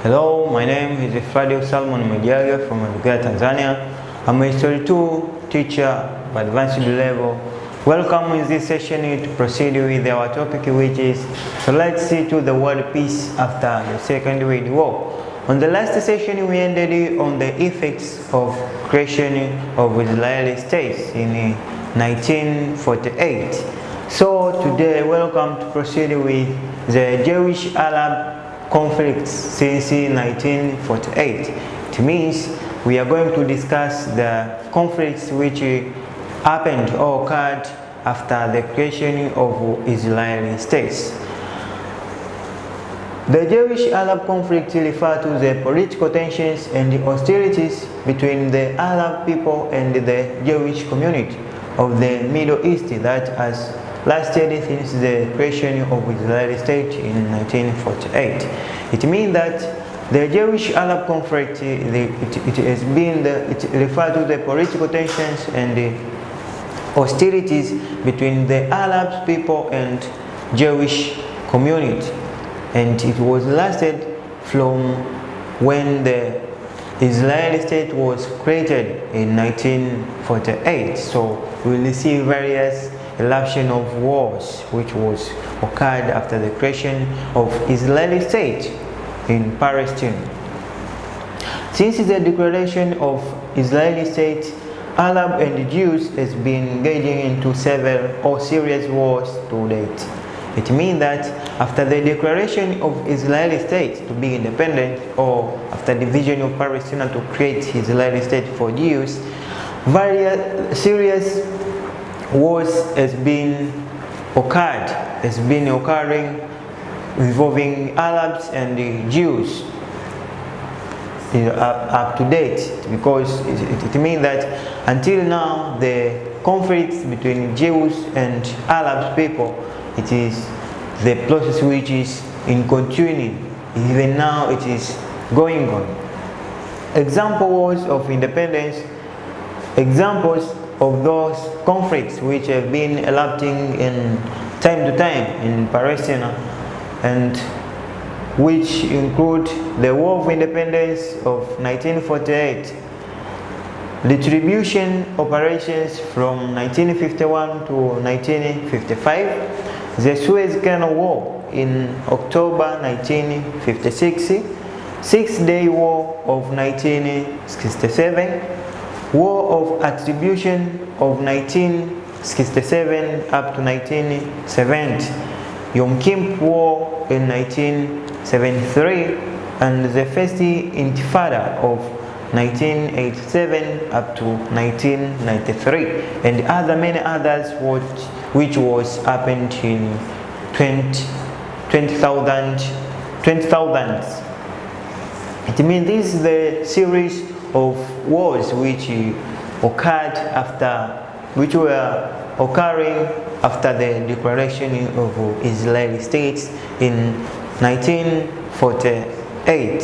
Hello, my name is Fradio Salmon Mediaga from Edukea Tanzania. I'm a History 2 teacher of advanced level. Welcome in this session to proceed with our topic, which is so let's see to the world peace after the Second World War. On the last session, we ended on the effects of creation of Israeli states in 1948. So today, welcome to proceed with the Jewish-Arab conflicts since 1948. It means we are going to discuss the conflicts which happened or occurred after the creation of Israeli states. The Jewish-Arab conflict refers to the political tensions and hostilities between the Arab people and the Jewish community of the Middle East that has lasted since the creation of Israeli state in 1948. It means that the Jewish-Arab conflict it refers to the political tensions and the hostilities between the Arab people and Jewish community, and it was lasted from when the Israeli state was created in 1948. So we will see various eruption of wars which was occurred after the creation of Israeli state in Palestine. Since the declaration of Israeli state, Arab and Jews has been engaging into several or serious wars to date. It means that after the declaration of Israeli state to be independent, or after division of Palestine to create Israeli state for Jews, various serious wars has been occurring involving Arabs and the Jews up to date, because it means that until now the conflicts between Jews and Arab people, it is the process which is in continuing. Even now it is going on. Examples of independence, examples of those conflicts which have been erupting in time to time in Palestine, and which include the War of Independence of 1948, retribution operations from 1951 to 1955, the Suez Canal War in October 1956, Six-Day War of 1967, War of Attribution of 1967 up to 1970, Yom Kippur War in 1973, and the First Intifada of 1987 up to 1993, and many others which was happened in 20,000s. It means this is the series of wars which were occurring after the declaration of Israeli states in 1948.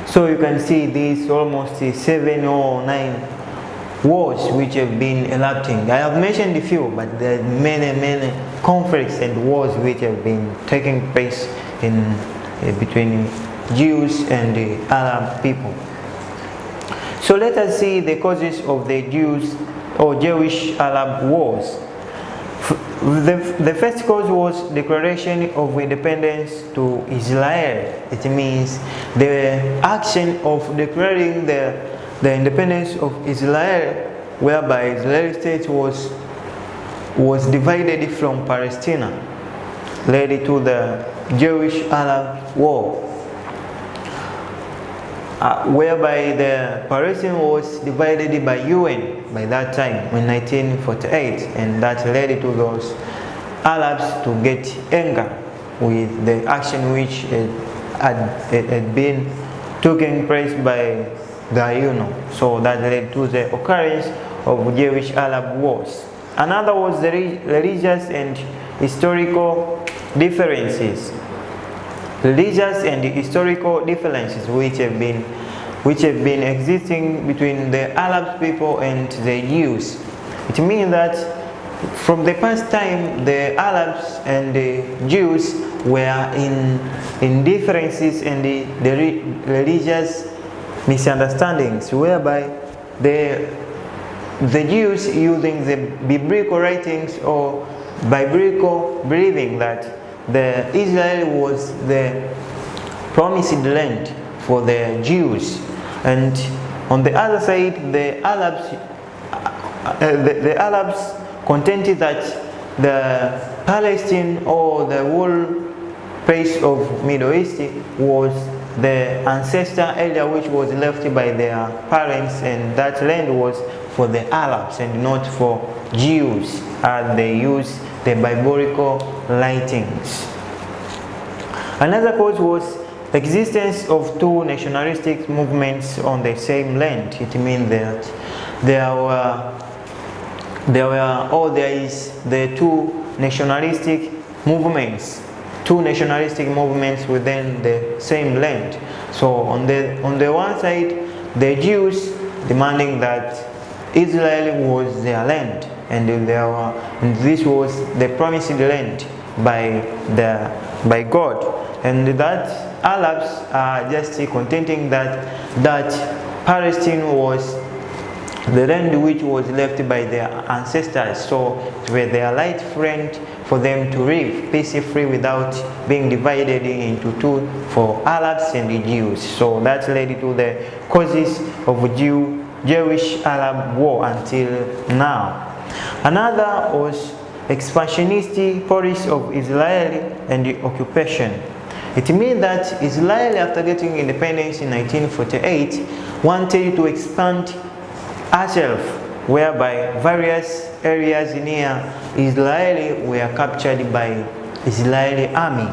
So you can see these almost 7 or 9 wars which have been erupting. I have mentioned a few, but there are many conflicts and wars which have been taking place between Jews and the Arab people. So let us see the causes of the Jews or Jewish-Arab wars. The first cause was declaration of independence to Israel. It means the action of declaring the independence of Israel, whereby Israeli state was divided from Palestine, led to the Jewish-Arab war, whereby the Palestine was divided by UN by that time in 1948, and that led to those Arabs to get anger with the action which had been taking place by the UN. So that led to the occurrence of Jewish-Arab wars. Another was the religious and historical differences. Religious and historical differences which have been existing between the Arab people and the Jews. It means that from the past time, the Arabs and the Jews were in differences and the religious misunderstandings, whereby the Jews, using the biblical writings or biblical believing that the Israel was the promised land for the Jews, and on the other side, the Arabs contended that the Palestine or the whole place of Middle East was the ancestor area which was left by their parents, and that land was for the Arabs and not for Jews, as they use the biblical writings. Another cause was the existence of two nationalistic movements on the same land. It means that there is the two nationalistic movements within the same land. So on the one side, the Jews demanding that Israel was their land, and this was the promised land by God, and that Arabs are just contending that Palestine was the land which was left by their ancestors, so it was their right friend for them to live peacefully without being divided into two for Arabs and the Jews. So that led to the causes of Jewish-Arab war until now. Another was expansionist policy of Israel and the occupation. It means that Israel, after getting independence in 1948, wanted to expand herself, whereby various areas near Israel were captured by Israeli army.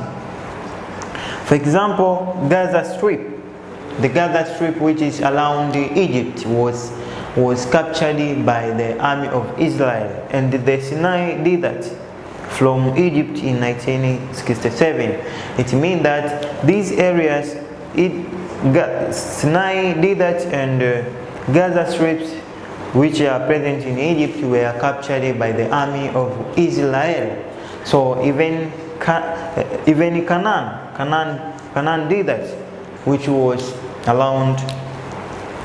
For example, Gaza Strip. The Gaza Strip, which is around Egypt, was captured by the army of Israel, and the Sinai Desert from Egypt in 1967. It means that these areas, Sinai Desert and Gaza Strips, which are present in Egypt, were captured by the army of Israel. So even Canaan Desert, which was around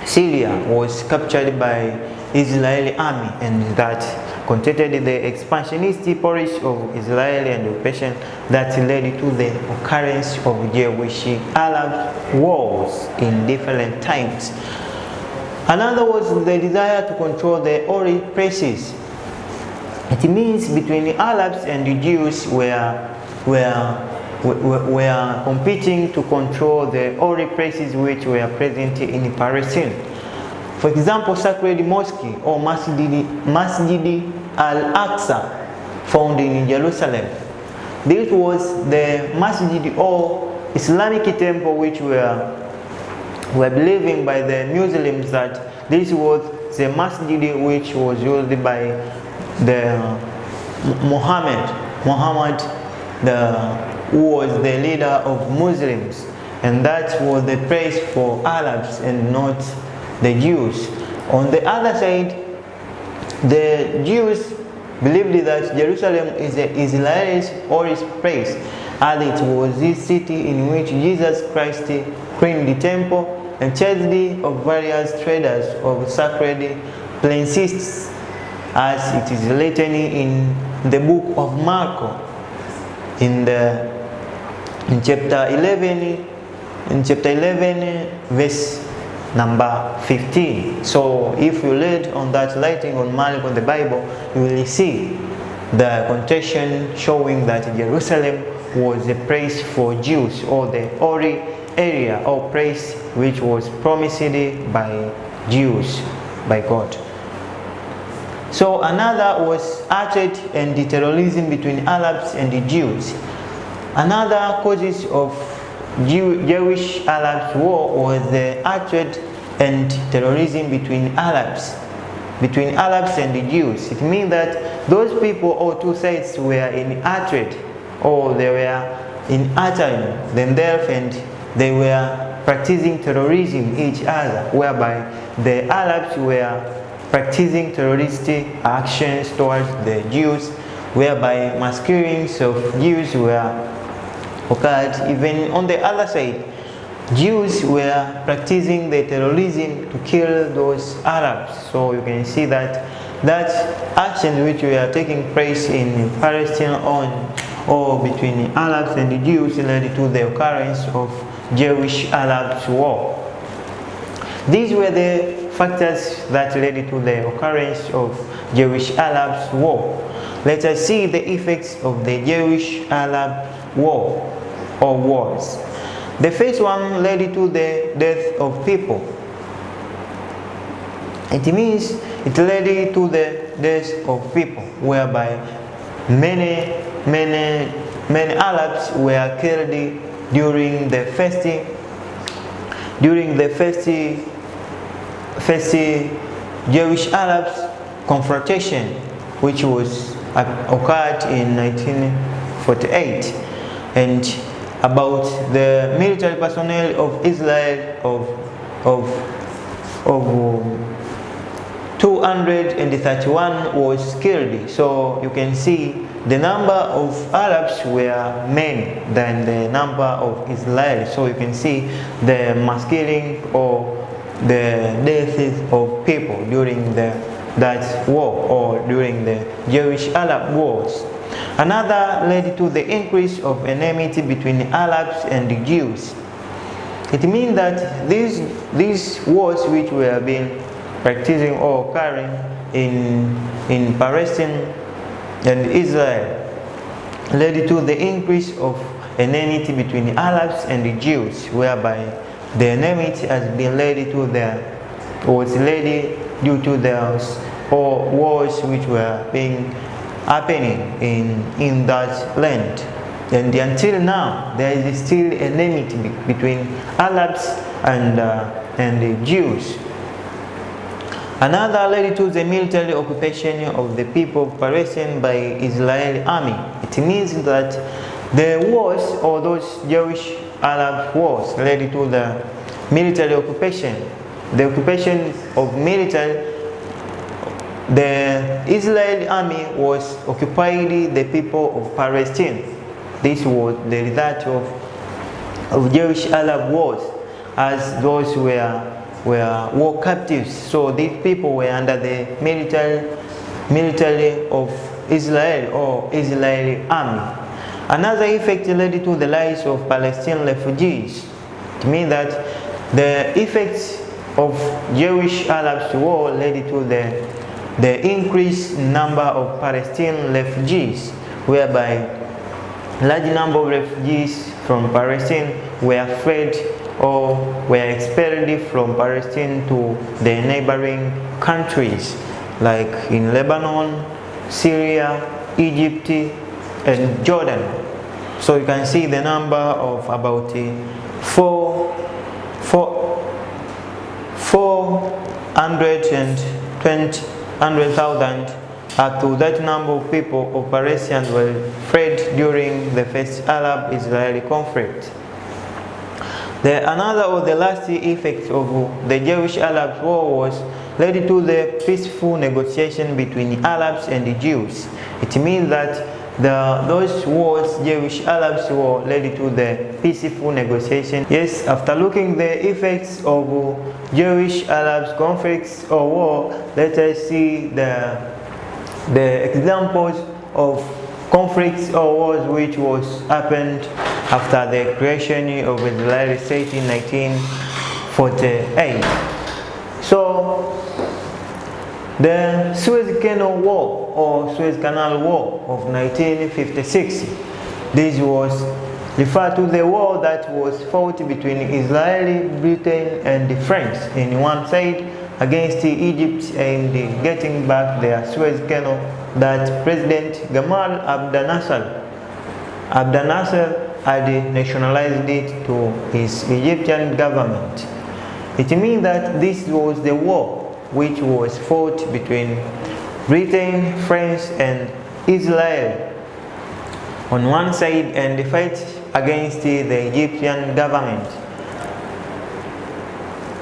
Syria, was captured by Israeli army, and that contended the expansionist policy of Israel and occupation that led to the occurrence of Jewish-Arab wars in different times. Another was the desire to control the holy places. It means between the Arabs and the Jews were competing to control the holy places which were present in Palestine. For example, Sacred Mosque or Masjid al-Aqsa, found in Jerusalem. This was the Masjid or Islamic temple which were believing by the Muslims that this was the masjid which was used by the Muhammad, who was the leader of Muslims, and that was the place for Arabs and not the Jews. On the other side, the Jews believed that Jerusalem is Israel's holy place, as it was this city in which Jesus Christ cleaned the temple and chased of various traders of sacred places, as it is written in the book of Mark, in chapter 11, verse number 15. So if you read on that writing on Mark on the Bible, you will see the contention showing that Jerusalem was a place for Jews, or the holy area or place which was promised by Jews by God. So another was hatred and the terrorism between Arabs and the Jews. Another causes of Jewish-Arab war was the hatred and terrorism between Arabs and the Jews. It means that those people or two sides were in hatred, or they were in hatred themselves, and they were practicing terrorism each other, whereby the Arabs were practicing terrorist actions towards the Jews, whereby mass killings of Jews were occurred. Even on the other side, Jews were practicing the terrorism to kill those Arabs. So you can see that actions which were taking place in Palestine or between Arabs and the Jews led to the occurrence of Jewish-Arab war. These were the factors that led to the occurrence of Jewish-Arab war. Let us see the effects of the Jewish-Arab war or wars. The first one led to the death of people. It means it led to the death of people, whereby many Arabs were killed during the first Jewish Arabs confrontation, which was occurred in 1948, and about the military personnel of Israel of 231 was killed. So you can see the number of Arabs were many than the number of Israel. So you can see the mass killing or the deaths of people during that war or during the Jewish-Arab wars. Another led to the increase of enmity between Arabs and the Jews. It means that these wars which were being practicing or occurring in Palestine and Israel led to the increase of enmity between Arabs and the Jews, whereby the enmity has been led to was led due to those wars which were happening in that land. And until now, there is still enmity between Arabs and the Jews. Another led to the military occupation of the people of Palestine by Israeli army. It means that the wars or those Jewish-Arab wars led to the military occupation. The occupation of military, the Israeli army was occupying the people of Palestine. This was the result of Jewish-Arab wars, as those were war captives. So these people were under the military of Israel or Israeli army. Another effect led to the rise of Palestinian refugees. It means that the effects of Jewish-Arab war led to the increased number of Palestinian refugees, whereby large number of refugees from Palestine were fled or were expelled from Palestine to the neighboring countries like in Lebanon, Syria, Egypt, and Jordan. So you can see the number of about 420,000 up to that number of people of Palestinians were fled during the first Arab-Israeli conflict. Another of the last effects of the Jewish-Arab war was led to the peaceful negotiation between Arabs and the Jews. It means that those wars, Jewish-Arab war, led to the peaceful negotiation. Yes, after looking the effects of Jewish-Arab conflicts or war, let us see the examples of conflicts or wars which was happened after the creation of Israeli state in 1948. So the Suez Canal War or Suez Canal War of 1956, this was referred to the war that was fought between Israel, Britain and France in one side against Egypt and getting back their Suez Canal that President Gamal Abdel Nasser had nationalized it to his Egyptian government. It means that this was the war which was fought between Britain, France and Israel on one side and the fight against the Egyptian government.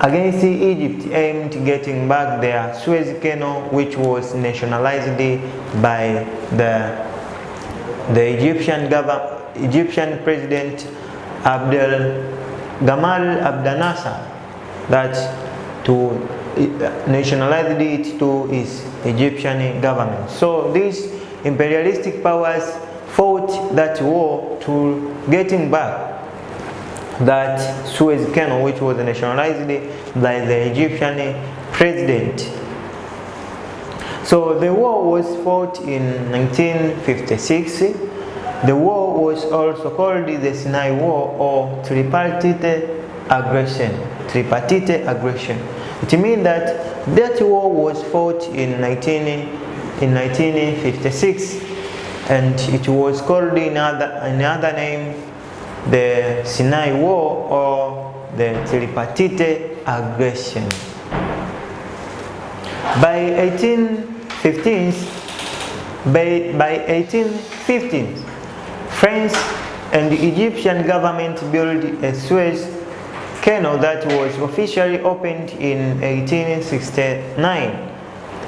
against Egypt aimed getting back their Suez Canal, which was nationalized by the Egyptian President Gamal Abdel Nasser, that to nationalize it to his Egyptian government. So these imperialistic powers fought that war to getting back that Suez Canal, which was nationalized by the Egyptian president. So the war was fought in 1956. The war was also called the Sinai War or tripartite aggression. Tripartite aggression. It means that war was fought in 1956, and it was called in another name the Sinai War or the tripartite aggression. By 1815, France and the Egyptian government built a Suez Canal that was officially opened in 1869.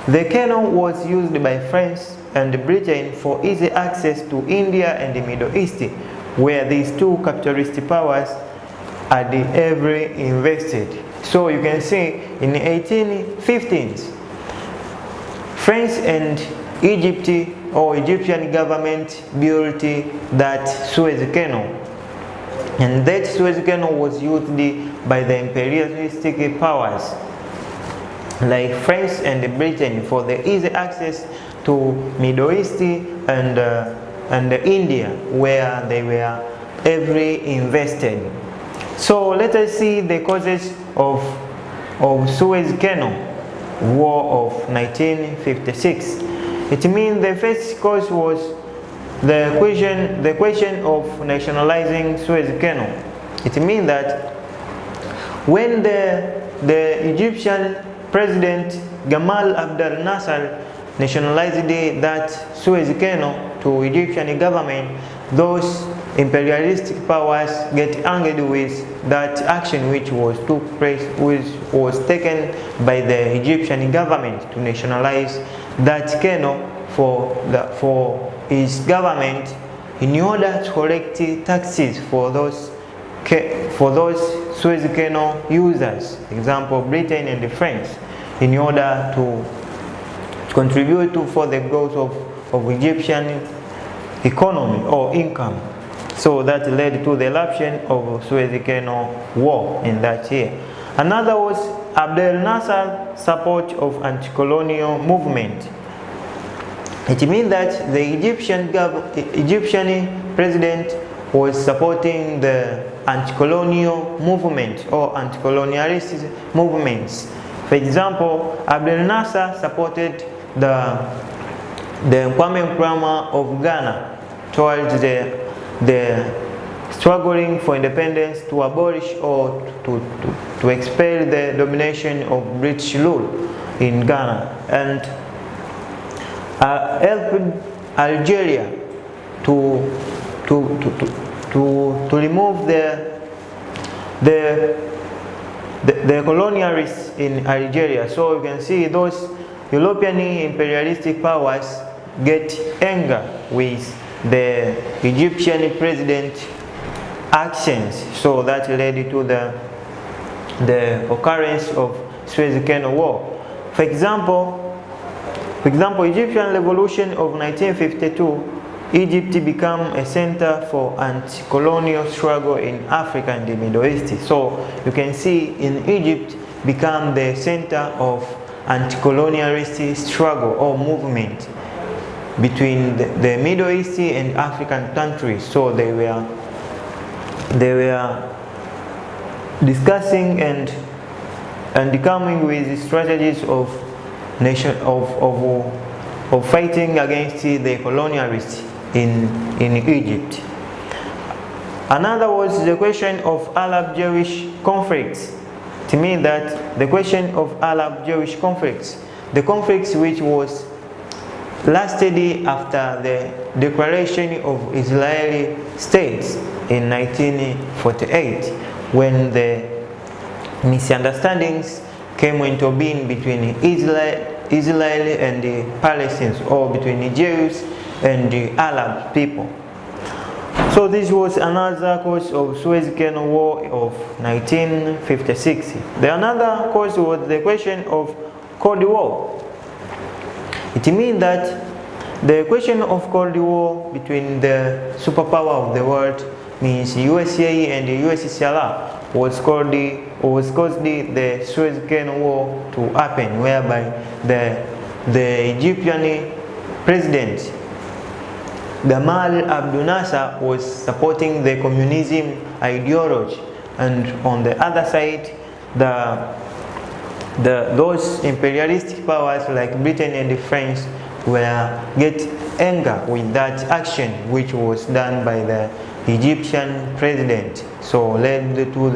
The canal was used by France and Britain for easy access to India and the Middle East, where these two capitalist powers are heavily invested. So you can see in the 1815s, France and Egypt or Egyptian government built that Suez Canal, and that Suez Canal was used by the imperialistic powers like France and Britain for the easy access to Middle East and India, where they were heavily invested. So let us see the causes of Suez Canal War of 1956. It means the first cause was the question of nationalizing Suez Canal. It means that when the Egyptian President Gamal Abdel Nasser nationalized that Suez Canal to Egyptian government, those imperialistic powers get angry with that action which was taken by the Egyptian government to nationalize that canal for his government, in order to collect taxes for those Suez Canal users, example Britain and France, in order to contribute for the growth of Egyptian economy or income. So that led to the eruption of Suez Canal War in that year. Another was Abdel Nasser's support of anti-colonial movement. It means that the Egyptian president was supporting the anti-colonial movement or anti-colonialist movements. For example, Abdel Nasser supported the Kwame Nkrumah of Ghana towards the struggling for independence, to abolish or to expel the domination of British rule in Ghana, and helped Algeria to remove the colonialists in Algeria. So you can see those European imperialistic powers get anger with the Egyptian president actions. So that led to the occurrence of Suez Canal War. For example, Egyptian Revolution of 1952, Egypt became a center for anti-colonial struggle in Africa and the Middle East. So you can see in Egypt became the center of anti-colonialist struggle or movement between the Middle East and African countries. So they were discussing and coming with strategies of fighting against the colonialists in Egypt. Another was the question of Arab-Jewish conflicts. To me, that the question of Arab-Jewish conflicts, the conflicts which was lasted after the declaration of Israeli states in 1948, when the misunderstandings came into being between Israel and the Palestinians, or between the Jews and the Arab people. So this was another cause of Suez Canal War of 1956. The another cause was the question of Cold War. It means that the question of Cold War between the superpower of the world, means USA and the USSR, was caused the Suez Canal War to happen, whereby the Egyptian president Gamal Abdel Nasser was supporting the communism ideology, and on the other side, those imperialistic powers like Britain and France were get anger with that action which was done by the Egyptian president, so led to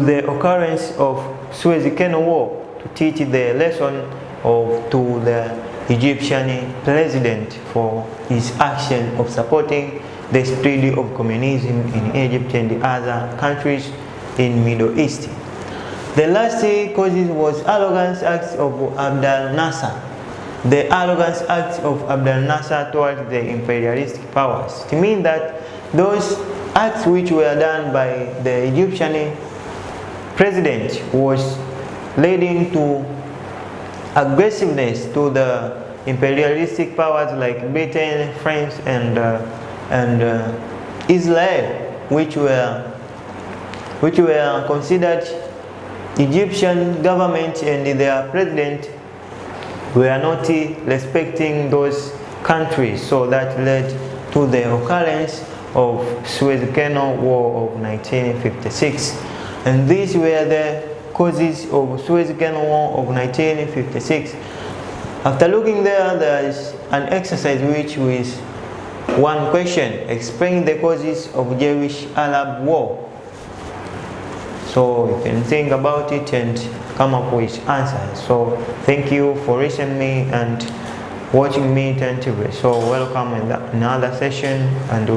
the occurrence of Suez Canal War, to teach the lesson to the Egyptian president for his action of supporting the spread of communism in Egypt and the other countries in Middle East. The last cause was arrogance acts of Abdel Nasser. The arrogance acts of Abdel Nasser towards the imperialistic powers. It means that those acts which were done by the Egyptian president was leading to aggressiveness to the imperialistic powers like Britain, France, and Israel, which were considered Egyptian government and their president were not respecting those countries, so that led to the occurrence of Suez Canal War of 1956. And these were the causes of Suez Canal War of 1956. After looking there is an exercise which is one question: explain the causes of Jewish-Arab War. So you can think about it and come up with answers. So thank you for listening me and watching me attentively. So welcome in another session, and